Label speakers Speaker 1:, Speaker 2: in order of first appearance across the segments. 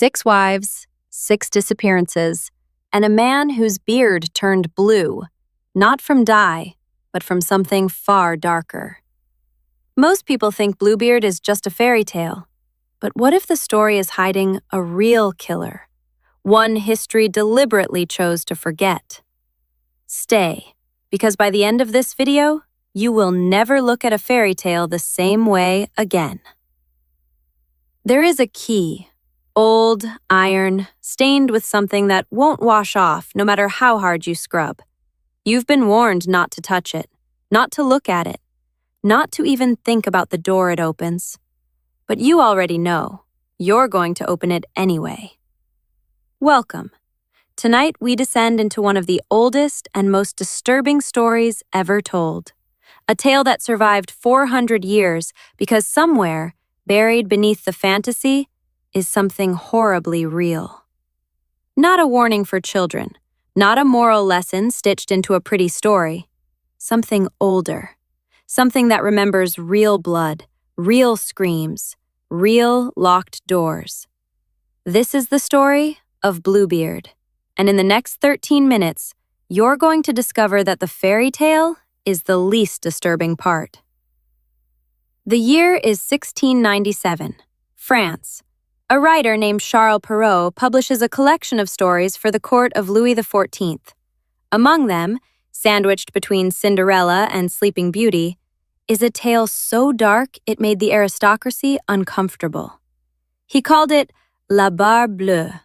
Speaker 1: 6 wives, 6 disappearances, and a man whose beard turned blue, not from dye, but from something far darker. Most people think Bluebeard is just a fairy tale, but what if the story is hiding a real killer, one history deliberately chose to forget? Stay, because by the end of this video, you will never look at a fairy tale the same way again. There is a key, old, iron, stained with something that won't wash off no matter how hard you scrub. You've been warned not to touch it, not to look at it, not to even think about the door it opens. But you already know, you're going to open it anyway. Welcome. Tonight we descend into one of the oldest and most disturbing stories ever told. A tale that survived 400 years because somewhere, buried beneath the fantasy, is something horribly real. Not a warning for children, not a moral lesson stitched into a pretty story. Something older. Something that remembers real blood, real screams, real locked doors. This is the story of Bluebeard, and in the next 13 minutes, you're going to discover that the fairy tale is the least disturbing part. The year is 1697, France. A writer named Charles Perrault publishes a collection of stories for the court of Louis XIV. Among them, sandwiched between Cinderella and Sleeping Beauty, is a tale so dark it made the aristocracy uncomfortable. He called it La Barbe Bleue,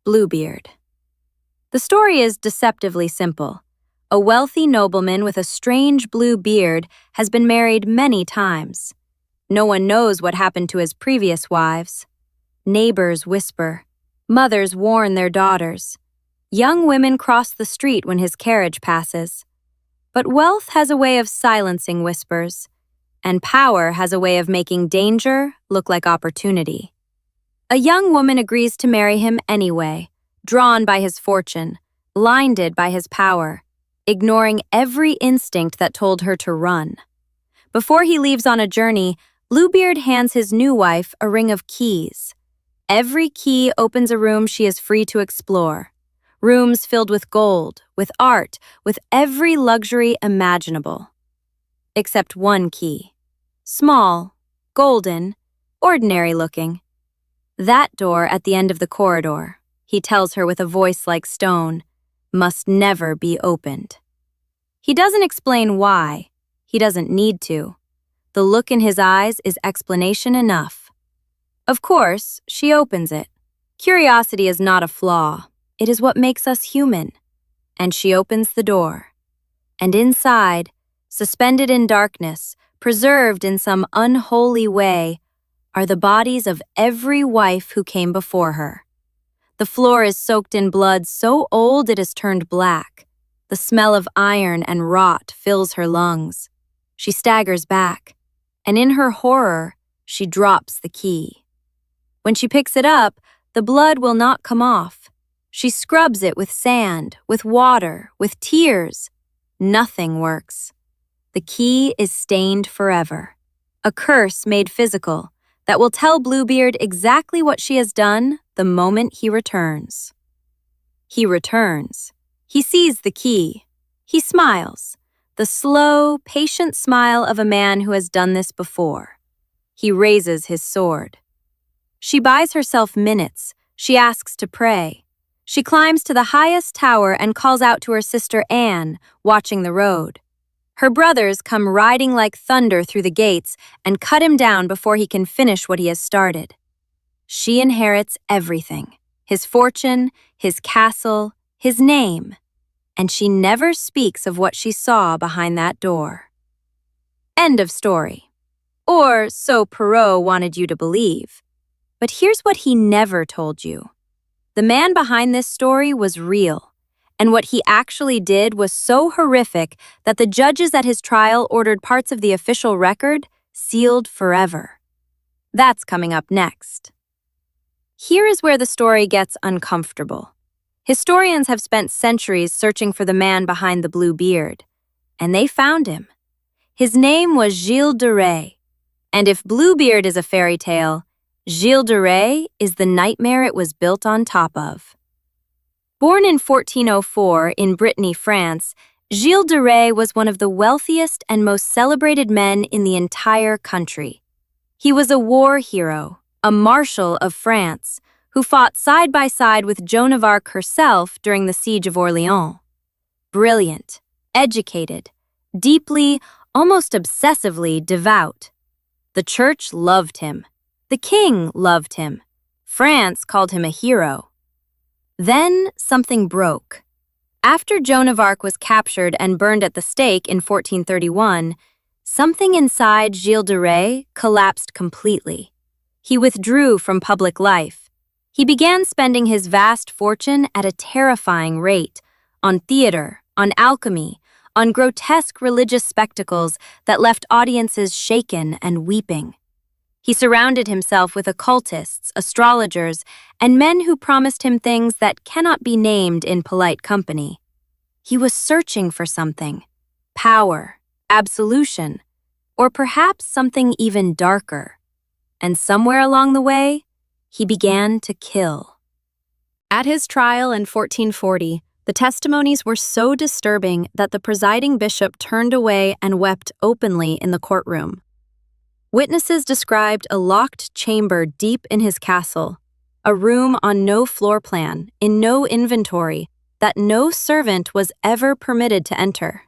Speaker 1: Bluebeard. The story is deceptively simple. A wealthy nobleman with a strange blue beard has been married many times. No one knows what happened to his previous wives. Neighbors whisper. Mothers warn their daughters. Young women cross the street when his carriage passes. But wealth has a way of silencing whispers, and power has a way of making danger look like opportunity. A young woman agrees to marry him anyway, drawn by his fortune, blinded by his power, ignoring every instinct that told her to run. Before he leaves on a journey, Bluebeard hands his new wife a ring of keys. Every key opens a room she is free to explore. Rooms filled with gold, with art, with every luxury imaginable. Except one key. Small, golden, ordinary looking. That door at the end of the corridor, he tells her with a voice like stone, must never be opened. He doesn't explain why. He doesn't need to. The look in his eyes is explanation enough. Of course, she opens it. Curiosity is not a flaw. It is what makes us human. And she opens the door. And inside, suspended in darkness, preserved in some unholy way, are the bodies of every wife who came before her. The floor is soaked in blood so old it has turned black. The smell of iron and rot fills her lungs. She staggers back, and in her horror, she drops the key. When she picks it up, the blood will not come off. She scrubs it with sand, with water, with tears. Nothing works. The key is stained forever. A curse made physical that will tell Bluebeard exactly what she has done the moment he returns. He returns. He sees the key. He smiles. The slow, patient smile of a man who has done this before. He raises his sword. She buys herself minutes. She asks to pray. She climbs to the highest tower and calls out to her sister Anne, watching the road. Her brothers come riding like thunder through the gates and cut him down before he can finish what he has started. She inherits everything, his fortune, his castle, his name, and she never speaks of what she saw behind that door. End of story. Or so Perrault wanted you to believe. But here's what he never told you. The man behind this story was real, and what he actually did was so horrific that the judges at his trial ordered parts of the official record sealed forever. That's coming up next. Here is where the story gets uncomfortable. Historians have spent centuries searching for the man behind the blue beard, and they found him. His name was Gilles de Rais, and if Bluebeard is a fairy tale, Gilles de Rais is the nightmare it was built on top of. Born in 1404 in Brittany, France, Gilles de Rais was one of the wealthiest and most celebrated men in the entire country. He was a war hero, a marshal of France, who fought side by side with Joan of Arc herself during the siege of Orleans. Brilliant, educated, deeply, almost obsessively devout. The church loved him. The king loved him. France called him a hero. Then something broke. After Joan of Arc was captured and burned at the stake in 1431, something inside Gilles de Rais collapsed completely. He withdrew from public life. He began spending his vast fortune at a terrifying rate on theater, on alchemy, on grotesque religious spectacles that left audiences shaken and weeping. He surrounded himself with occultists, astrologers, and men who promised him things that cannot be named in polite company. He was searching for something: power, absolution, or perhaps something even darker. And somewhere along the way, he began to kill. At his trial in 1440, the testimonies were so disturbing that the presiding bishop turned away and wept openly in the courtroom. Witnesses described a locked chamber deep in his castle, a room on no floor plan, in no inventory, that no servant was ever permitted to enter.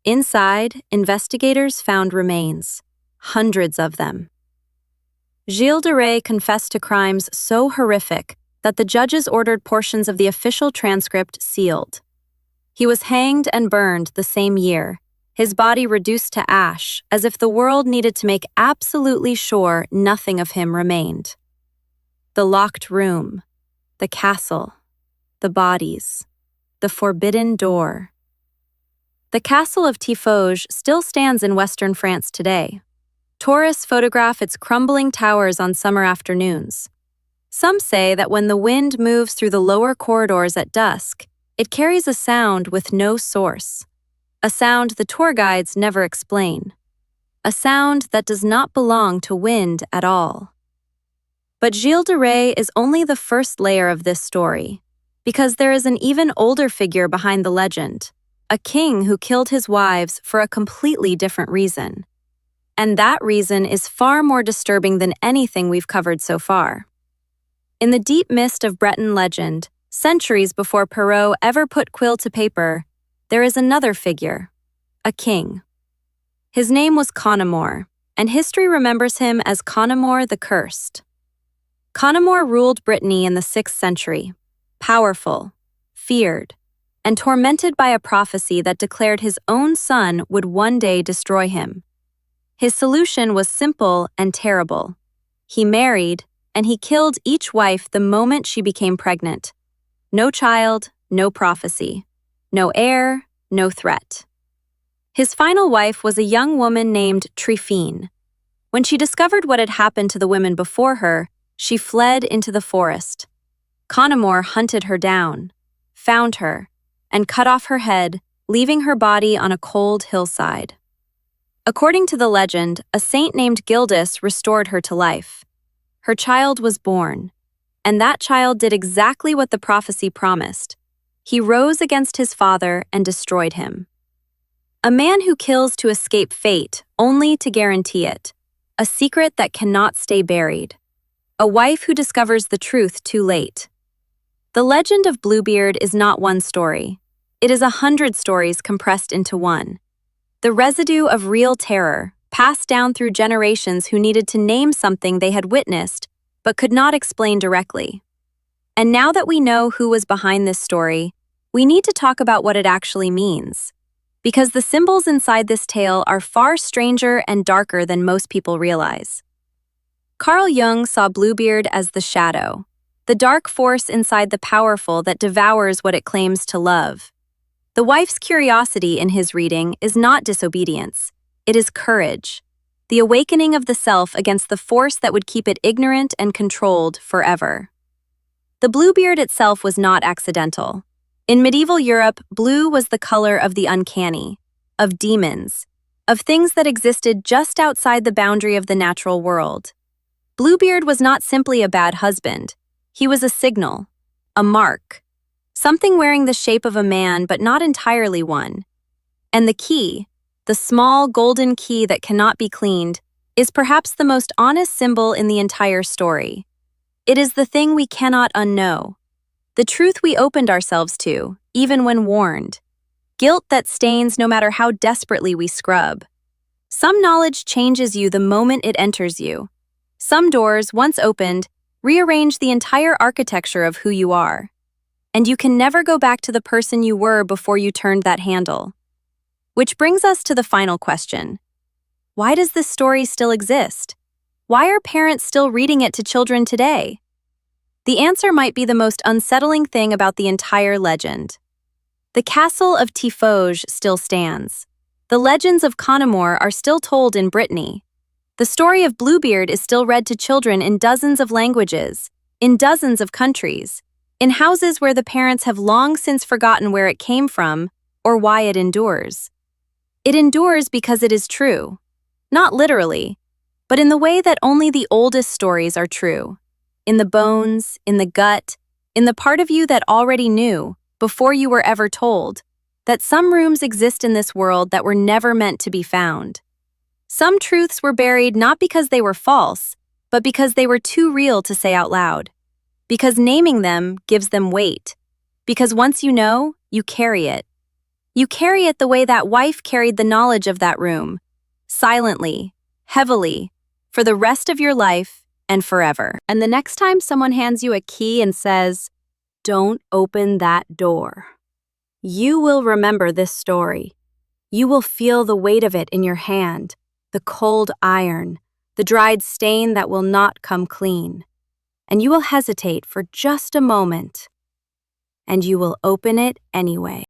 Speaker 1: Inside, investigators found remains, hundreds of them. Gilles de Rais confessed to crimes so horrific that the judges ordered portions of the official transcript sealed. He was hanged and burned the same year, his body reduced to ash, as if the world needed to make absolutely sure nothing of him remained. The locked room, the castle, the bodies, the forbidden door. The castle of Tiffauges still stands in western France today. Tourists photograph its crumbling towers on summer afternoons. Some say that when the wind moves through the lower corridors at dusk, it carries a sound with no source. A sound the tour guides never explain. A sound that does not belong to wind at all. But Gilles de Rais is only the first layer of this story, because there is an even older figure behind the legend, a king who killed his wives for a completely different reason. And that reason is far more disturbing than anything we've covered so far. In the deep mist of Breton legend, centuries before Perrault ever put quill to paper, there is another figure, a king. His name was Connemore, and history remembers him as Connemore the Cursed. Connemore ruled Brittany in the 6th century, powerful, feared, and tormented by a prophecy that declared his own son would one day destroy him. His solution was simple and terrible. He married, and he killed each wife the moment she became pregnant. No child, no prophecy. No heir, no threat. His final wife was a young woman named Trifine. When she discovered what had happened to the women before her, she fled into the forest. Connemore hunted her down, found her, and cut off her head, leaving her body on a cold hillside. According to the legend, a saint named Gildas restored her to life. Her child was born, and that child did exactly what the prophecy promised. He rose against his father and destroyed him. A man who kills to escape fate, only to guarantee it. A secret that cannot stay buried. A wife who discovers the truth too late. The legend of Bluebeard is not one story. It is 100 stories compressed into one. The residue of real terror, passed down through generations who needed to name something they had witnessed, but could not explain directly. And now that we know who was behind this story, we need to talk about what it actually means. Because the symbols inside this tale are far stranger and darker than most people realize. Carl Jung saw Bluebeard as the shadow, the dark force inside the powerful that devours what it claims to love. The wife's curiosity in his reading is not disobedience, it is courage, the awakening of the self against the force that would keep it ignorant and controlled forever. The Bluebeard itself was not accidental. In medieval Europe, blue was the color of the uncanny, of demons, of things that existed just outside the boundary of the natural world. Bluebeard was not simply a bad husband. He was a signal, a mark, something wearing the shape of a man but not entirely one. And the key, the small golden key that cannot be cleaned, is perhaps the most honest symbol in the entire story. It is the thing we cannot unknow, the truth we opened ourselves to, even when warned, guilt that stains no matter how desperately we scrub. Some knowledge changes you the moment it enters you. Some doors, once opened, rearrange the entire architecture of who you are. And you can never go back to the person you were before you turned that handle. Which brings us to the final question. Why does this story still exist? Why are parents still reading it to children today? The answer might be the most unsettling thing about the entire legend. The castle of Tifoge still stands. The legends of Connemore are still told in Brittany. The story of Bluebeard is still read to children in dozens of languages, in dozens of countries, in houses where the parents have long since forgotten where it came from or why it endures. It endures because it is true. Not literally, but in the way that only the oldest stories are true. In the bones, in the gut, in the part of you that already knew, before you were ever told, that some rooms exist in this world that were never meant to be found. Some truths were buried not because they were false, but because they were too real to say out loud. Because naming them gives them weight. Because once you know, you carry it. You carry it the way that wife carried the knowledge of that room, silently, heavily, for the rest of your life and forever. And the next time someone hands you a key and says, "Don't open that door," you will remember this story. You will feel the weight of it in your hand, the cold iron, the dried stain that will not come clean. And you will hesitate for just a moment, and you will open it anyway.